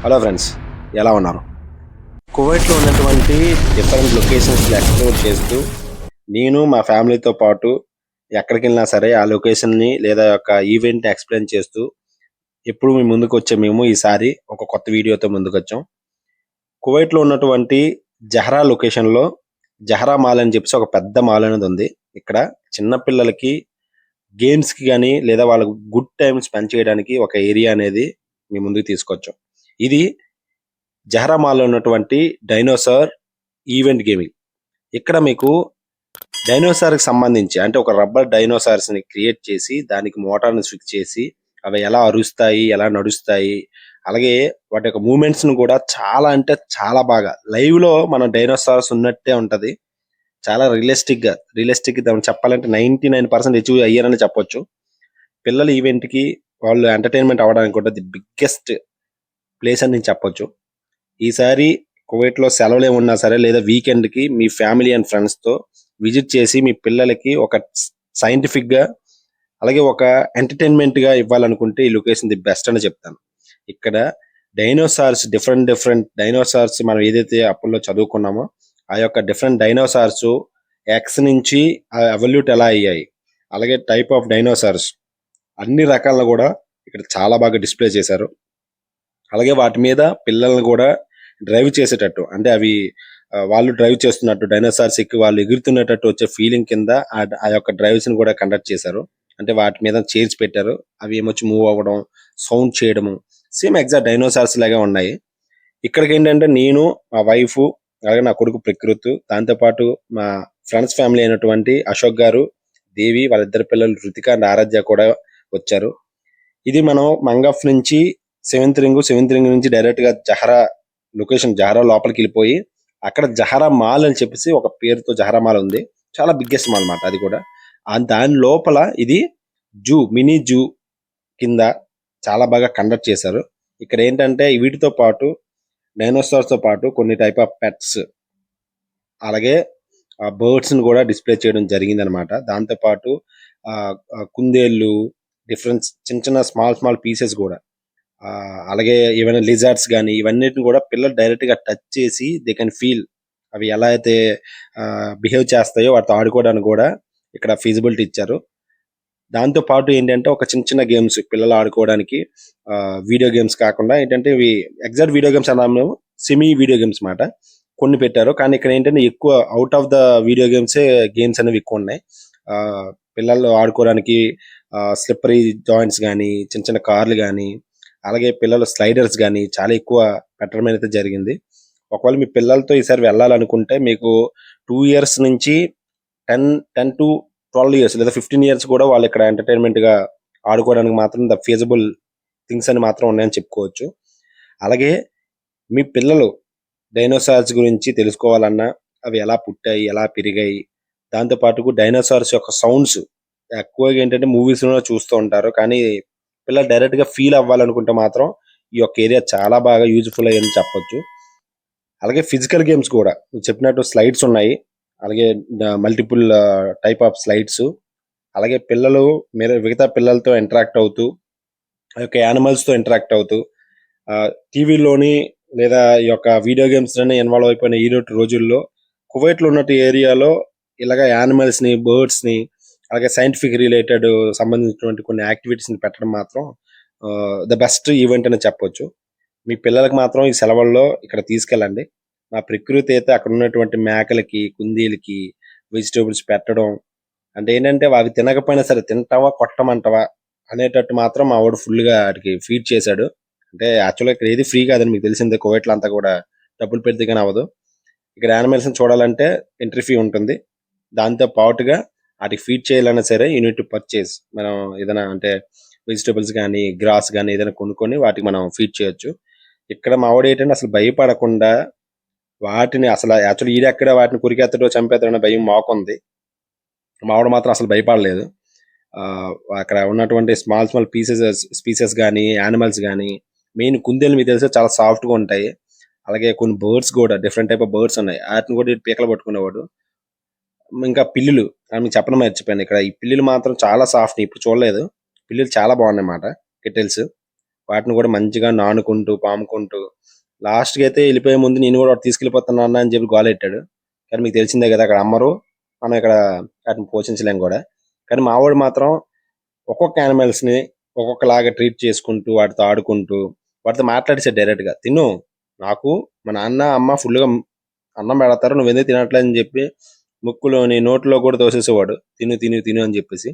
Hello friends, ఎలా ఉన్నారు? కువైట్లో ఉన్నటువంటి డిఫరెంట్ లొకేషన్స్ ఎక్స్ప్లోర్ చేస్తూ నేను మా ఫ్యామిలీతో పాటు ఎక్కడికి వెళ్ళినా సరే ఆ లొకేషన్ని లేదా యొక్క ఈవెంట్ ఎక్స్ప్లెయిన్ చేస్తూ ఎప్పుడు మీ ముందుకు వచ్చే మేము ఈసారి ఒక కొత్త వీడియోతో ముందుకు వచ్చాం. కువైట్లో ఉన్నటువంటి జహరా లొకేషన్లో జహరా మాల్ అని చెప్పేసి ఒక పెద్ద మాల్ అనేది ఉంది. ఇక్కడ చిన్న పిల్లలకి గేమ్స్కి కానీ లేదా వాళ్ళకు గుడ్ టైం స్పెండ్ చేయడానికి ఒక ఏరియా అనేది మీ ముందుకు తీసుకొచ్చాం. ఇది జహరా మాల్లో ఉన్నటువంటి డైనోసార్ ఈవెంట్ గేమింగ్. ఇక్కడ మీకు డైనోసార్కి సంబంధించి అంటే ఒక రబ్బర్ డైనోసార్స్ ని క్రియేట్ చేసి దానికి మోటార్ని స్విచ్ చేసి అవి ఎలా అరుస్తాయి, ఎలా నడుస్తాయి, అలాగే వాటి యొక్క మూమెంట్స్ ను కూడా చాలా అంటే చాలా బాగా లైవ్ లో మన డైనోసార్స్ ఉన్నట్టే ఉంటది. చాలా రియలిస్టిక్ చెప్పాలంటే 99% అచీవ్ అయ్యారని చెప్పొచ్చు. పిల్లల ఈవెంట్ కి వాళ్ళు ఎంటర్టైన్మెంట్ అవ్వడానికి కూడా ది బిగ్గెస్ట్ ప్లేస్ అని నేను చెప్పొచ్చు. ఈసారి కువైట్‌లో సెలవులేమున్నా సరే లేదా వీకెండ్‌కి మీ ఫ్యామిలీ అండ్ ఫ్రెండ్స్‌తో విజిట్ చేసి మీ పిల్లలకి ఒక సైంటిఫిక్‌గా అలాగే ఒక ఎంటర్‌టైన్‌మెంట్‌గా ఇవ్వాలనుకుంటే ఈ లొకేషన్ ది బెస్ట్ అని చెప్తాను. ఇక్కడ డిఫరెంట్ డైనోసార్స్ మనం ఏదైతే అప్పట్లో చదువుకున్నామో ఆ యొక్క డిఫరెంట్ డైనోసార్స్ ఎక్స్ నుంచి ఎవల్యూట్ ఎలా అయ్యాయి. అలాగే టైప్ ఆఫ్ డైనోసార్స్ అన్ని రకాలను కూడా ఇక్కడ చాలా బాగా డిస్‌ప్లే చేశారు. అలాగే వాటి మీద పిల్లల్ని కూడా డ్రైవ్ చేసేటట్టు అంటే అవి వాళ్ళు డ్రైవ్ చేస్తున్నట్టు డైనోసార్స్ ఎక్కి వాళ్ళు ఎగురుతున్నట్టు వచ్చే ఫీలింగ్ కింద ఆ యొక్క డ్రైవ్స్ ని కూడా కండక్ట్ చేశారు. అంటే వాటి మీద చైర్స్ పెట్టారు. అవి ఏమొచ్చి మూవ్ అవ్వడం, సౌండ్ చేయడము సేమ్ ఎగ్జాక్ట్ డైనోసార్స్ లాగే ఉన్నాయి. ఇక్కడికి ఏంటంటే నేను, మా వైఫ్, అలాగే నా కొడుకు ప్రకృత్, దాంతో పాటు మా ఫ్రెండ్స్ ఫ్యామిలీ అయినటువంటి అశోక్ గారు, దేవి, వాళ్ళిద్దరు పిల్లలు రుతిక అండ్ ఆరాధ్య కూడా వచ్చారు. ఇది మనం మంగఫ్ నుంచి సెవెంత్ రింగ్ నుంచి డైరెక్ట్ గా జహరా లొకేషన్ జహరా లోపలికి వెళ్ళిపోయి అక్కడ జహరా మాల్ అని చెప్పేసి ఒక పేరుతో జహరా మాల్ ఉంది. చాలా బిగ్గెస్ట్ మాల్ అన్నమాట అది కూడా. దాని లోపల ఇది మినీ జూ కింద చాలా బాగా కండక్ట్ చేశారు. ఇక్కడ ఏంటంటే వీటితో పాటు డైనోసార్స్ తో పాటు కొన్ని టైప్ ఆఫ్ పెట్స్ అలాగే బర్డ్స్ ని కూడా డిస్ప్లే చేయడం జరిగింది అనమాట. దాంతో పాటు కుందేళ్ళు, డిఫరెంట్ చిన్న చిన్న స్మాల్ పీసెస్ కూడా అలాగే ఏమైనా లిజార్డ్స్ కానీ ఇవన్నిటిని కూడా పిల్లలు డైరెక్ట్ గా టచ్ చేసి దే కెన్ ఫీల్ అవి ఎలా అయితే బిహేవ్ చేస్తాయో వాటితో ఆడుకోవడానికి కూడా ఇక్కడ ఫీజిబిలిటీ ఇచ్చారు. దాంతో పాటు ఏంటంటే ఒక చిన్న చిన్న గేమ్స్ పిల్లలు ఆడుకోవడానికి వీడియో గేమ్స్ కాకుండా ఏంటంటే ఇవి ఎగ్జాక్ట్ వీడియో గేమ్స్ అన్నాము, సెమీ వీడియో గేమ్స్ మాట కొన్ని పెట్టారు. కానీ ఇక్కడ ఏంటంటే ఎక్కువ out of the video games అనేవి ఎక్కువ ఉన్నాయి. ఆ, పిల్లలు ఆడుకోవడానికి స్లిప్పరీ జాయింట్స్ కానీ చిన్న చిన్న కార్లు కానీ అలాగే పిల్లలు స్లైడర్స్ కానీ చాలా ఎక్కువ పెట్టడం అయితే జరిగింది. ఒకవేళ మీ పిల్లలతో ఈసారి వెళ్ళాలనుకుంటే మీకు 2 ఇయర్స్ నుంచి 10 టు 12 ఇయర్స్ లేదా 15 ఇయర్స్ కూడా వాళ్ళు ఇక్కడ ఎంటర్టైన్మెంట్ గా ఆడుకోవడానికి మాత్రం ద ఫీజబుల్ థింగ్స్ అని మాత్రం ఉన్నాయని చెప్పుకోవచ్చు. అలాగే మీ పిల్లలు డైనోసార్స్ గురించి తెలుసుకోవాలన్నా అవి ఎలా పుట్టాయి, ఎలా పెరిగాయి, దాంతో పాటు డైనోసార్స్ యొక్క సౌండ్స్ ఎక్కువగా ఏంటంటే మూవీస్ లో చూస్తూ ఉంటారు. కానీ పిల్లలు డైరెక్ట్ గా ఫీల్ అవ్వాలనుకుంటే మాత్రం ఈ యొక్క ఏరియా చాలా బాగా యూజ్ఫుల్ అయ్యని చెప్పొచ్చు. అలాగే ఫిజికల్ గేమ్స్ కూడా మీరు చెప్పినట్టు స్లైడ్స్ ఉన్నాయి. అలాగే మల్టిపుల్ టైప్ ఆఫ్ స్లైడ్స్. అలాగే పిల్లలు మిగతా పిల్లలతో ఇంటరాక్ట్ అవుతూ ఆ యొక్క యానిమల్స్ తో ఇంటరాక్ట్ అవుతూ టీవీలోని లేదా ఈ యొక్క వీడియో గేమ్స్ లోనే ఇన్వాల్వ్ అయిపోయిన ఈ రోజుల్లో కువైట్ లో ఉన్నట్టు ఏరియాలో ఇలాగ యానిమల్స్ ని, బర్డ్స్ ని, అలాగే సైంటిఫిక్ రిలేటెడ్ సంబంధించినటువంటి కొన్ని యాక్టివిటీస్ ని పెట్టడం మాత్రం ద బెస్ట్ ఈవెంట్ అని చెప్పొచ్చు. మీ పిల్లలకు మాత్రం ఈ సెలవుల్లో ఇక్కడ తీసుకెళ్ళండి. మా ప్రకృతి అయితే అక్కడ ఉన్నటువంటి మేకలకి, కుందేలకి వెజిటేబుల్స్ పెట్టడం అంటే ఏంటంటే అవి తినకపోయినా సరే తింటావా కొట్టమంటావా అనేటట్టు మాత్రం మా వాడు ఫుల్ గా వాటికి ఫీడ్ చేశాడు. అంటే యాక్చువల్గా ఇక్కడ ఏది ఫ్రీ కాదని మీకు తెలిసిందే, కువైట్లో అంతా కూడా డబ్బులు పెడితే కానీ అవ్వదు. ఇక్కడ యానిమల్స్ చూడాలంటే ఎంట్రీ ఫీ ఉంటుంది. దాంతో పాటుగా వాటికి ఫీడ్ చేయాలన్నా సరే యూనిట్ టు పర్చేస్. మనం ఏదైనా అంటే వెజిటేబుల్స్ కానీ గ్రాస్ కానీ ఏదైనా కొనుక్కొని వాటికి మనం ఫీడ్ చేయొచ్చు. ఇక్కడ మావాడు ఏంటంటే అసలు భయపడకుండా వాటిని అసలు యాక్చువల్లీ ఈడెక్కడ వాటిని కురికేత్తడో చంపేస్తాడో అనే భయం మాకుంది. మావాడు మాత్రం అసలు భయపడలేదు. ఆ, అక్కడ ఉన్నటువంటి స్మాల్ స్పీసెస్ కానీ యానిమల్స్ కానీ మెయిన్ కుందేలు మీకు తెలిసే చాలా సాఫ్ట్ గా ఉంటాయి. అలాగే కొన్ని బర్డ్స్ కూడా డిఫరెంట్ టైప్ ఆఫ్ బర్డ్స్ ఉన్నాయి. వాటిని కూడా ఈడు పీకలు పట్టుకునేవాడు. ఇంకా పిల్లులు మీకు చెప్పడం మర్చిపోయాను. ఇక్కడ ఈ పిల్లులు మాత్రం చాలా సాఫ్ట్. ఇప్పుడు చూడలేదు, పిల్లులు చాలా బాగున్నాయి అన్నమాట. కిటిల్స్ వాటిని కూడా మంచిగా నానుకుంటూ పాముకుంటూ లాస్ట్కి అయితే వెళ్ళిపోయే ముందు నేను కూడా వాడు తీసుకెళ్ళిపోతాను అన్న అని చెప్పి గోలెట్టాడు. కానీ మీకు తెలిసిందే కదా, అక్కడ అమ్మరు, మనం ఇక్కడ వాటిని పోషించలేం కూడా. కానీ మావాడు మాత్రం ఒక్కొక్క యానిమల్స్ ని ఒక్కొక్కలాగా ట్రీట్ చేసుకుంటూ వాటితో ఆడుకుంటూ వాటితో మాట్లాడేసాడు డైరెక్ట్ గా, తిను, నాకు మా నాన్న అమ్మ ఫుల్ గా అన్నం పెడతారు, నువ్వు ఎందుకు తినట్లేదు అని చెప్పి ముక్కులోని నోట్లో కూడా తోసేసేవాడు, తిను తిను తిను అని చెప్పేసి.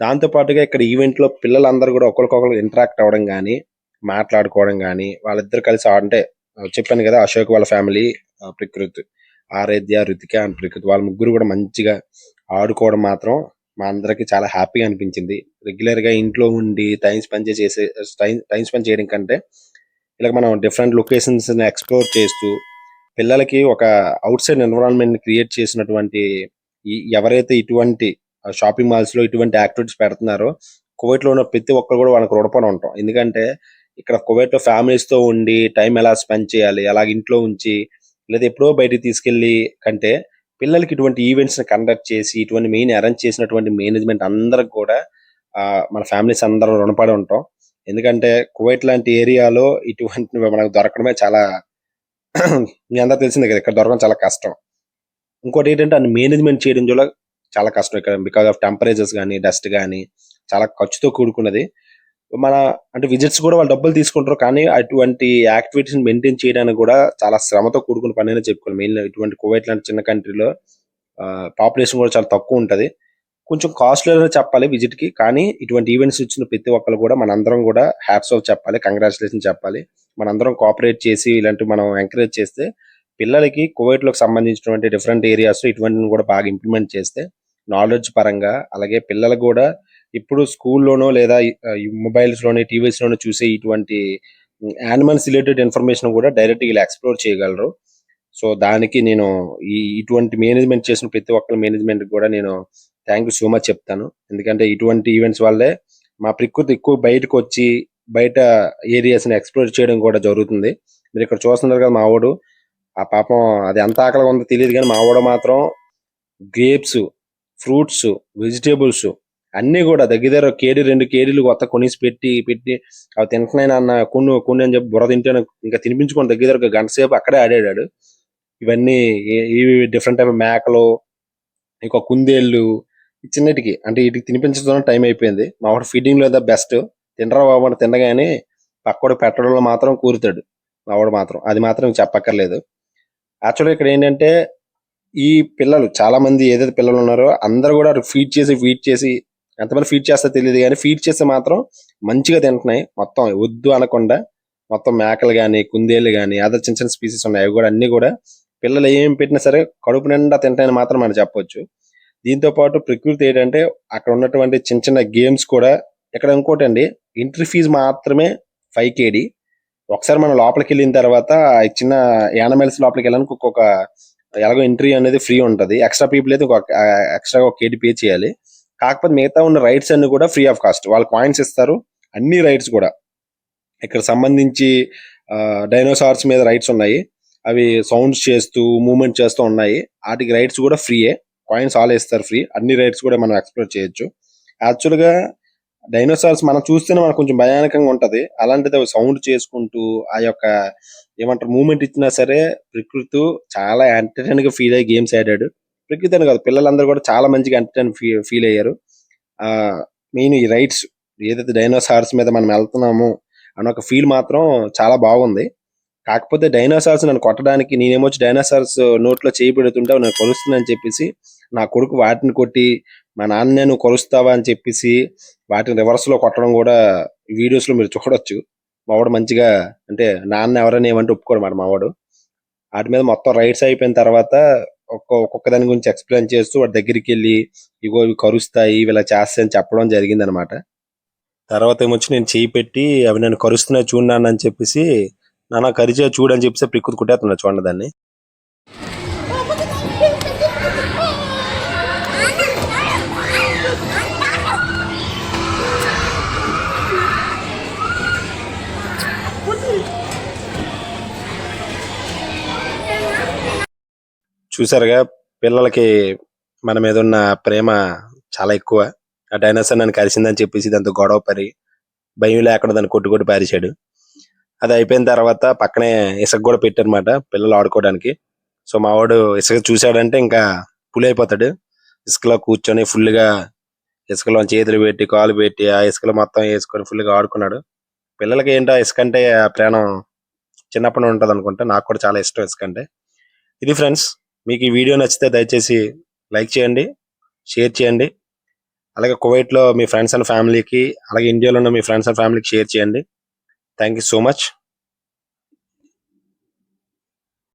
దాంతో పాటుగా ఇక్కడ ఈవెంట్ లో పిల్లలందరూ కూడా ఒకరికొకరు ఇంటరాక్ట్ అవ్వడం కానీ మాట్లాడుకోవడం కానీ వాళ్ళిద్దరు కలిసి అంటే చెప్పాను కదా, అశోక్ వాళ్ళ ఫ్యామిలీ, ప్రకృతి, ఆరాధ్య, రుతిక అండ్ ప్రకృతి వాళ్ళ ముగ్గురు కూడా మంచిగా ఆడుకోవడం మాత్రం మా అందరికి చాలా హ్యాపీగా అనిపించింది. రెగ్యులర్ గా ఇంట్లో ఉండి టైం స్పెండ్ చేయడం కంటే ఇలా మనం డిఫరెంట్ లొకేషన్స్ ఎక్స్ప్లోర్ చేస్తూ పిల్లలకి ఒక అవుట్ సైడ్ ఎన్విరాన్మెంట్ క్రియేట్ చేసినటువంటి ఎవరైతే ఇటువంటి షాపింగ్ మాల్స్ లో ఇటువంటి యాక్టివిటీస్ పెడుతున్నారో కువైట్ లో ఉన్న ప్రతి ఒక్కరు కూడా వాళ్ళకి రుణపడి ఉంటాం. ఎందుకంటే ఇక్కడ కువైట్ లో ఫ్యామిలీస్ తో ఉండి టైం ఎలా స్పెండ్ చేయాలి, అలాగ ఇంట్లో ఉంచి లేదా ఎప్పుడో బయటికి తీసుకెళ్లి కంటే పిల్లలకి ఇటువంటి ఈవెంట్స్ ని కండక్ట్ చేసి ఇటువంటి మెయిన్ అరేంజ్ చేసినటువంటి మేనేజ్మెంట్ అందరికి కూడా మన ఫ్యామిలీస్ అందరం రుణపడి ఉంటాం. ఎందుకంటే కువైట్ లాంటి ఏరియాలో ఇటువంటి మనకు దొరకడమే చాలా మీ అందరూ తెలిసిందే కదా, ఇక్కడ దొరకడం చాలా కష్టం. ఇంకోటి ఏంటంటే అన్ని మేనేజ్మెంట్ చేయడం కూడా చాలా కష్టం ఇక్కడ, బికాస్ ఆఫ్ టెంపరేచర్స్ కానీ డస్ట్ కానీ చాలా ఖర్చుతో కూడుకున్నది. మన అంటే విజిట్స్ కూడా వాళ్ళు డబ్బులు తీసుకుంటారు, కానీ అటువంటి యాక్టివిటీస్ మెయింటైన్ చేయడానికి కూడా చాలా శ్రమతో కూడుకున్న పని అని చెప్పుకోవాలి. మెయిన్ ఇటువంటి కువైట్ లాంటి చిన్న కంట్రీలో పాపులేషన్ కూడా చాలా తక్కువ ఉంటది, కొంచెం కాస్ట్లీ చెప్పాలి విజిట్ కి. కానీ ఇటువంటి ఈవెంట్స్ ఇచ్చిన ప్రతి ఒక్కరు కూడా మనందరం కూడా హ్యాట్స్ ఆఫ్ చెప్పాలి, కంగ్రాచులేషన్ చెప్పాలి. మనందరం కోఆపరేట్ చేసి ఇలాంటి మనం ఎంకరేజ్ చేస్తే పిల్లలకి కువైట్ లోకి సంబంధించినటువంటి డిఫరెంట్ ఏరియాస్ ఇటువంటివి కూడా బాగా ఇంప్లిమెంట్ చేస్తే నాలెడ్జ్ పరంగా, అలాగే పిల్లలకు కూడా ఇప్పుడు స్కూల్లోనో లేదా మొబైల్స్ లోని టీవీస్ లోనో చూసే ఇటువంటి యానిమల్స్ రిలేటెడ్ ఇన్ఫర్మేషన్ కూడా డైరెక్ట్ ఇలా ఎక్స్ప్లోర్ చేయగలరు. సో దానికి నేను ఇటువంటి మేనేజ్మెంట్ చేసిన ప్రతి ఒక్కరి మేనేజ్మెంట్ కూడా నేను థ్యాంక్ యూ సో మచ్ చెప్తాను. ఎందుకంటే ఇటువంటి ఈవెంట్స్ వల్లే మా ప్రకృతి ఎక్కువ బయటకు వచ్చి బయట ఏరియాస్ ని ఎక్స్ప్లోర్ చేయడం కూడా జరుగుతుంది. మీరు ఇక్కడ చూస్తున్నారు కదా, మా వాడు ఆ పాపం అది ఎంత ఆకలిగా ఉందో తెలియదు కానీ మా వాడు మాత్రం గ్రేప్స్, ఫ్రూట్స్, వెజిటేబుల్స్ అన్ని కూడా దగ్గర దగ్గర కేడీ 2 కేడీలు కొత్త కొనిసి పెట్టి పెట్టి అవి తింటున్నాయి అన్న కొన్ని కొన్ని అని చెప్పి బుర్ర తింటాను ఇంకా తినిపించుకొని దగ్గర దగ్గర గంట సేపు అక్కడే ఆడాడు. ఇవన్నీ ఇవి డిఫరెంట్ టైప్ మేకలు, ఇంకో కుందేళ్ళు, చిన్నటికి అంటే వీటికి తినిపించడం టైం అయిపోయింది. మా వాడు ఫీడింగ్ లో బెస్ట్, తినరా బాబు అని తినగానే పక్కడు పెట్టడంలో మాత్రం కూరుతాడు మా వాడు మాత్రం, అది మాత్రం చెప్పక్కర్లేదు. యాక్చువల్గా ఇక్కడ ఏంటంటే ఈ పిల్లలు చాలా మంది ఏదైతే పిల్లలు ఉన్నారో అందరూ కూడా ఫీడ్ చేసి ఎంతమంది ఫీడ్ చేస్తా తెలియదు కానీ ఫీడ్ చేస్తే మాత్రం మంచిగా తింటున్నాయి. మొత్తం వద్దు అనకుండా మొత్తం మేకలు కానీ కుందేళ్ళు కానీ అదర్ చిన్న చిన్న స్పీసెస్ ఉన్నాయి, అవి కూడా అన్ని కూడా పిల్లలు ఏం పెట్టినా సరే కడుపు నిండా తింటాయని మాత్రం మనం చెప్పొచ్చు. దీంతో పాటు ప్రకృతి ఏంటంటే అక్కడ ఉన్నటువంటి చిన్న చిన్న గేమ్స్ కూడా ఇక్కడ ఇంకోటి అండి, ఎంట్రీ ఫీజు మాత్రమే 5 KD. ఒకసారి మనం లోపలికి వెళ్ళిన తర్వాత చిన్న యానిమల్స్ లోపలికి వెళ్ళడానికి ఒక్కొక్క ఎలాగో ఎంట్రీ అనేది ఫ్రీ ఉంటది, ఎక్స్ట్రా పీపుల్ అయితే ఎక్స్ట్రా 1 KD పే చేయాలి. కాకపోతే మిగతా ఉన్న రైడ్స్ అన్ని కూడా ఫ్రీ ఆఫ్ కాస్ట్, వాళ్ళు కాయిన్స్ ఇస్తారు. అన్ని రైడ్స్ కూడా ఇక్కడ సంబంధించి డైనోసార్స్ మీద రైడ్స్ ఉన్నాయి, అవి సౌండ్స్ చేస్తూ మూవ్మెంట్ చేస్తూ ఉన్నాయి, వాటికి రైడ్స్ కూడా ఫ్రీయే, కాయిన్స్ ఆల్ ఇస్తారు ఫ్రీ. అన్ని రైడ్స్ కూడా మనం ఎక్స్ప్లోర్ చేయొచ్చు. యాక్చువల్ గా డైనోసార్స్ మనం చూస్తేనే మనకు కొంచెం భయానకంగా ఉంటది, అలాంటిది అవి సౌండ్ చేసుకుంటూ ఆ యొక్క ఏమంటారు మూవ్మెంట్ ఇచ్చినా సరే ప్రకృతి చాలా ఎంటర్టైన్ గా ఫీల్ అయ్యి గేమ్స్ ఆడాడు. ప్రకృతి అని కాదు, పిల్లలందరూ కూడా చాలా మంచిగా ఎంటర్టైన్ ఫీల్ అయ్యారు. ఆ మెయిన్ ఈ రైడ్స్ ఏదైతే డైనోసార్స్ మీద మనం వెళ్తున్నాము అన్న ఒక ఫీల్ మాత్రం చాలా బాగుంది. కాకపోతే డైనోసార్స్ నన్ను కొట్టడానికి నేనేమొచ్చి డైనోసార్స్ నోట్లో చేయి పెడుతుంటే నేను కొలుస్తున్నానని చెప్పేసి నా కొడుకు వాటిని కొట్టి మా నాన్న నువ్వు కొలుస్తావా అని చెప్పేసి వాటిని రివర్స్ లో కొట్టడం కూడా వీడియోస్ లో మీరు చూడొచ్చు. మావాడు మంచిగా అంటే నాన్న ఎవరైనా ఏమంటే ఒప్పుకోడు మాట మావాడు. వాటి మీద మొత్తం రైడ్స్ అయిపోయిన తర్వాత ఒక్కొక్క దాని గురించి ఎక్స్ప్లెయిన్ చేస్తూ వాడి దగ్గరికి వెళ్ళి ఇగో ఇవి కరుస్తాయి ఇవి ఇలా చేస్తాయని చెప్పడం జరిగింది అనమాట. తర్వాత ఏమొచ్చి నేను చేయి పెట్టి అవి నన్ను కరుస్తున్నాయి చూడన్నాను అని చెప్పేసి నాన్న కరిచే చూడని చెప్పేసి ప్రకృతి కుట్టేస్తున్నా చూడండి దాన్ని. చూసారుగా పిల్లలకి మన మీద ఉన్న ప్రేమ చాలా ఎక్కువ. ఆ డైనోసార్ నన్ను కలిసిందని చెప్పేసి దాంతో గొడవ పడి భయం లేకుండా దాన్ని కొట్టి పారేశాడు. అది అయిపోయిన తర్వాత పక్కనే ఇసుక కూడా పెట్టారన్నమాట పిల్లలు ఆడుకోవడానికి. సో మా వాడు ఇసుక చూశాడంటే ఇంకా పులి అయిపోతాడు. ఇసుకలో కూర్చొని ఫుల్గా ఇసుకలో చేతులు పెట్టి కాలు పెట్టి ఆ ఇసుకలో మొత్తం వేసుకొని ఫుల్గా ఆడుకున్నాడు. పిల్లలకి ఏంటో ఇసుక అంటే ఆ ప్రాణం చిన్నప్పటి నుండి ఉంటుంది అనుకుంటా. నాకు కూడా చాలా ఇష్టం ఇసుక అంటే. ఇది ఫ్రెండ్స్, మీకు ఈ వీడియో నచ్చితే దయచేసి లైక్ చేయండి, షేర్ చేయండి. అలాగే కువైట్లో మీ ఫ్రెండ్స్ అండ్ ఫ్యామిలీకి, అలాగే ఇండియాలో ఉన్న మీ ఫ్రెండ్స్ అండ్ ఫ్యామిలీకి షేర్ చేయండి. Thank you so much.